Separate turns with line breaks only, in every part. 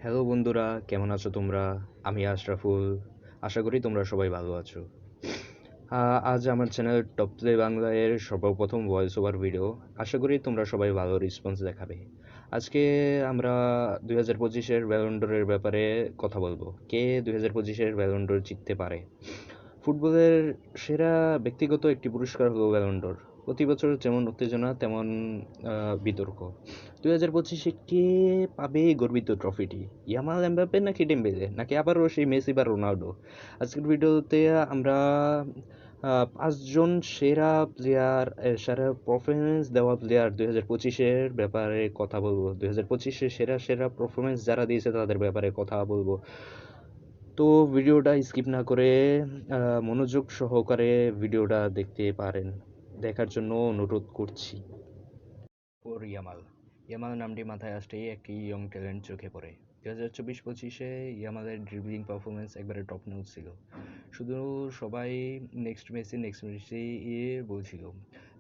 Hello বন্ধুরা, কেমন আছো তোমরা? আমি আশরাফুল। আশা করি তোমরা সবাই ভালো আছো। আজ আমার চ্যানেল টপ প্লে বাংলা এর সর্বপ্রথম ভয়েস ওভার ভিডিও। আশা করি তোমরা সবাই ভালো রেসপন্স দেখাবে। আজকে আমরা 2025-এর ব্যালন ডোরের ব্যাপারে কথা বলবো। কে 2025-এর ব্যালন ডোর জিততে পারে? ফুটবলের সেরা ব্যক্তিগত একটি পুরস্কার হলো ব্যালন ডোর। প্রতি বছর যেমন উত্তেজনা তেমন বিতর্ক। 2025-এ কে পাবে গর্বিত ট্রফিটি? ইয়ামাল এমবাপ্পে নাকি ডেম্বেলে নাকি আবারও সেই মেসি বা রোনাল্ডো? আজকের ভিডিওতে আমরা পাঁচজন সেরা প্লেয়ার, সেরা পারফরমেন্স দেওয়া প্লেয়ার 2025-এর ব্যাপারে কথা বলবো। 2025-এ সেরা সেরা পারফরমেন্স যারা দিয়েছে তাদের ব্যাপারে কথা বলবো। তো ভিডিওটা স্কিপ না করে মনোযোগ সহকারে ভিডিওটা দেখতে পারেন, দেখার জন্য অনুরোধ করছি। ওর ইয়ামাল ইয়ামাল নামটি মাথায় আসতেই একটি ইয়ং ট্যালেন্ট চোখে পড়ে। 2024-25-এ ইয়ামালের ড্রিবলিং পারফরমেন্স একবারে টপ নিউজ ছিল। শুধু সবাই নেক্সট মেসি বলছিল।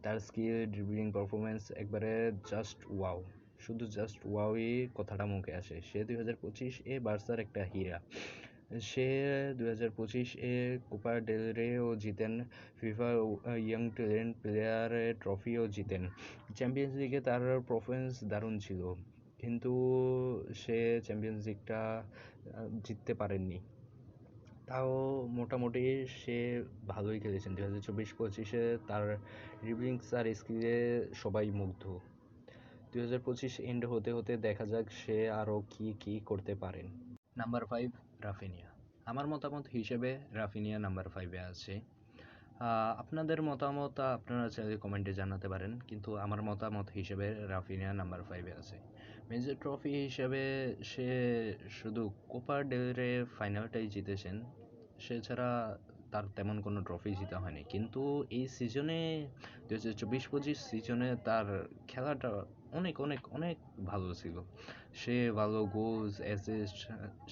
তার স্কিল, ড্রিবলিং পারফরমেন্স একবারে জাস্ট ওয়াও। শুধু জাস্ট ওয়াওই কথাটা মুখে আসে। সে 2025-এ বার্সার একটা হীরা। সে 2025-এ কোপা ডেল রেও জিতেন, ফিফা ইয়াং ট্যালেন্ট প্লেয়ার ট্রফিও জিতেন। চ্যাম্পিয়ন্স লিগে তার পারফরমেন্স দারুণ ছিল, কিন্তু সে চ্যাম্পিয়ন্স লিগটা জিততে পারেননি। তাও মোটামুটি সে ভালোই খেলেছেন। 2024-25-এ তার ড্রিবলিংস আর স্কিলে সবাই মুগ্ধ। 2025 এন্ড হতে হতে দেখা যাক সে আরও কি করতে পারেন। Number 5, Raphinha. আমার মতামত হিসেবে রাফিনিয়া নাম্বার 5-এ আছে। আপনাদের মতামত আপনারা চাইলে কমেন্টে জানাতে পারেন, কিন্তু আমার মতামত হিসেবে রাফিনিয়া নাম্বার 5-এ আছে। মেজর ট্রফি হিসেবে সে শুধু কোপা ডেল রে ফাইনালটাই জিতেছেন, সে ছাড়া তার তেমন কোনো ট্রফি জিতা হয়নি। কিন্তু এই সিজনে 2024-25 সিজনে তার খেলাটা অনেক অনেক অনেক ভালো ছিল। সে ভালো গোলস, অ্যাসিস্ট,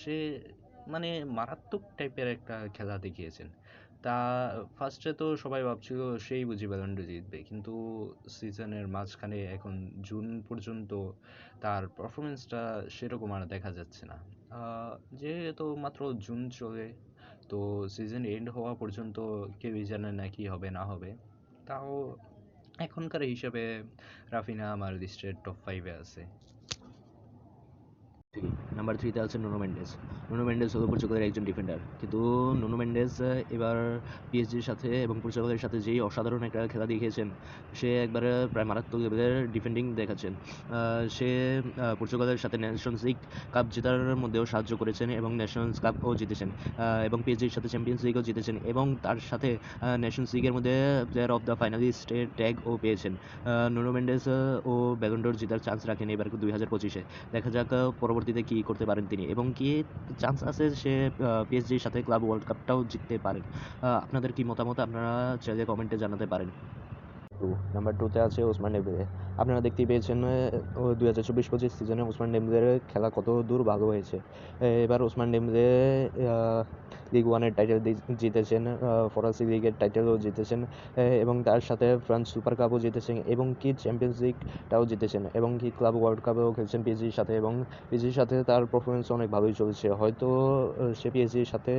সে মানে মারাত্মক টাইপের একটা খেলা দেখিয়েছেন। তা ফার্স্টে তো সবাই ভাবছিল সেই বুঝি ব্যালন ডি জিতবে, কিন্তু সিজনের মাঝখানে এখন জুন পর্যন্ত তার পারফরমেন্সটা সেরকম আর দেখা যাচ্ছে না। যেহেতু মাত্র জুন চলে, তো সিজন এন্ড হওয়া পর্যন্ত কেউই জানে না কি হবে না হবে। তাও এখনকার হিসাবে রাফিনা আমার লিস্টের টপ 5-এ আছে। নাম্বার 3-তে আছে নুনো মেন্ডেস। নুনো মেন্ডেস হলো পর্তুগালের একজন ডিফেন্ডার, কিন্তু নুনো মেন্ডেস এবার পিএসজির সাথে এবং পর্তুগালের সাথে যেই অসাধারণ একটা খেলা দেখিয়েছেন, সে একবারে প্রায় মারাত্মক লেভেলের ডিফেন্ডিং দেখাচ্ছেন। সে পর্তুগালের সাথে নেশনস লিগ কাপ জেতার মধ্যেও সাহায্য করেছেন এবং নেশনস কাপও জিতেছেন, এবং পিএসজির সাথে চ্যাম্পিয়ন্স লিগও জিতেছেন, এবং তার সাথে নেশনস লিগের মধ্যে প্লেয়ার অফ দ্য ফাইনালিস্টের ট্যাগও পেয়েছেন। নুনো মেন্ডেস ও ব্যালন ডোর জেতার চান্স রাখেন এবার 2025-এ। দেখা যাক পরবর্তীতে কি করতে পারেন তিনি, এবং কি চান্স আছে সে পিএসজির সাথে ক্লাব ওয়ার্ল্ড কাপটাও জিততে পারেন। আপনাদের কি মতামত আপনারা চাইলে কমেন্টে জানাতে পারেন। নাম্বার 2-তে আছে ওসমান ডেম্বেলে। আপনারা দেখতেই পেয়েছেন 2024-25 সিজনে ওসমান ডেম্বেলের খেলা কত দূর ভালো হয়েছে। এবার ওসমান ডেম্বেলে লিগ ওয়ানের টাইটেল জিতেছেন, ফরাসি লিগের টাইটেলও জিতেছেন, এবং তার সাথে ফ্রান্স সুপার কাপও জিতেছেন, এবং কি চ্যাম্পিয়ন্স লিগটাও জিতেছেন, এবং কি ক্লাব ওয়ার্ল্ড কাপেও খেলছেন পিএসজির সাথে, এবং পিএসজির সাথে তার পারফরমেন্স অনেক ভালোই চলছে। হয়তো সে পিএসজির সাথে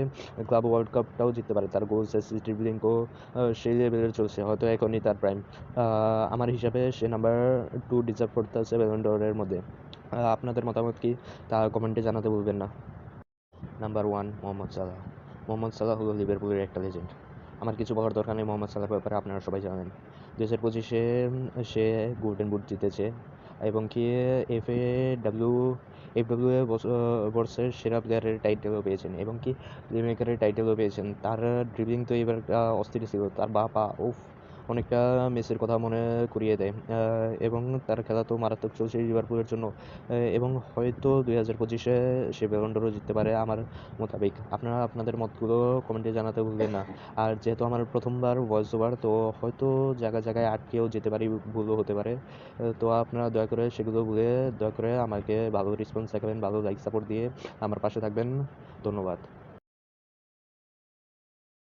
ক্লাব ওয়ার্ল্ড কাপটাও জিততে পারে। তার গোলস, অ্যাসিস্ট, ড্রিবলিংও সেই লেভেলের চলছে। হয়তো এখনই তার প্রাইম। আমার হিসাবে সে নাম্বার 2 ডিজার্ভ করতে আছে ব্যালন ডোরের মধ্যে। আপনাদের মতামত কি তা কমেন্টে জানাতে ভুলবেন না। নাম্বার 1, মোহাম্মদ সালাহ। মোহাম্মদ সালাহ হলো লিভারপুলের একটা লেজেন্ড। আমার কিছু বলার দরকার নেই মোহাম্মদ সালাহর ব্যাপারে, আপনারা সবাই জানেন। 2025-এ সে গোল্ডেন বুট জিতেছে, এবং কি এফএডব্লিউ বর্ষের সেরা প্লেয়ারের টাইটেলও পেয়েছেন, এবং কি প্লেমেকারের টাইটেলও পেয়েছেন। তার ড্রিবলিং তো এবার অস্থির ছিল, তার বা পা উফ অনেকটা মেসির কথা মনে করিয়ে দেয়, এবং তার খেলা তো মারাত্মক চলছে লিভারপুলের জন্য, এবং হয়তো 2025-এ সে ব্যালন ডোরও জিততে পারে আমার মোতাবেক। আপনারা আপনাদের মতগুলো কমেন্টে জানাতে ভুলবেন না। আর যেহেতু আমার প্রথমবার ভয়েস ওভার, তো হয়তো জায়গায় জায়গায় আটকেও যেতে পারি, ভুলও হতে পারে। তো আপনারা দয়া করে সেগুলো ভুলে দয়া করে আমাকে ভালো রেসপন্স দেখাবেন, ভালো লাইক সাপোর্ট দিয়ে আমার পাশে থাকবেন। ধন্যবাদ।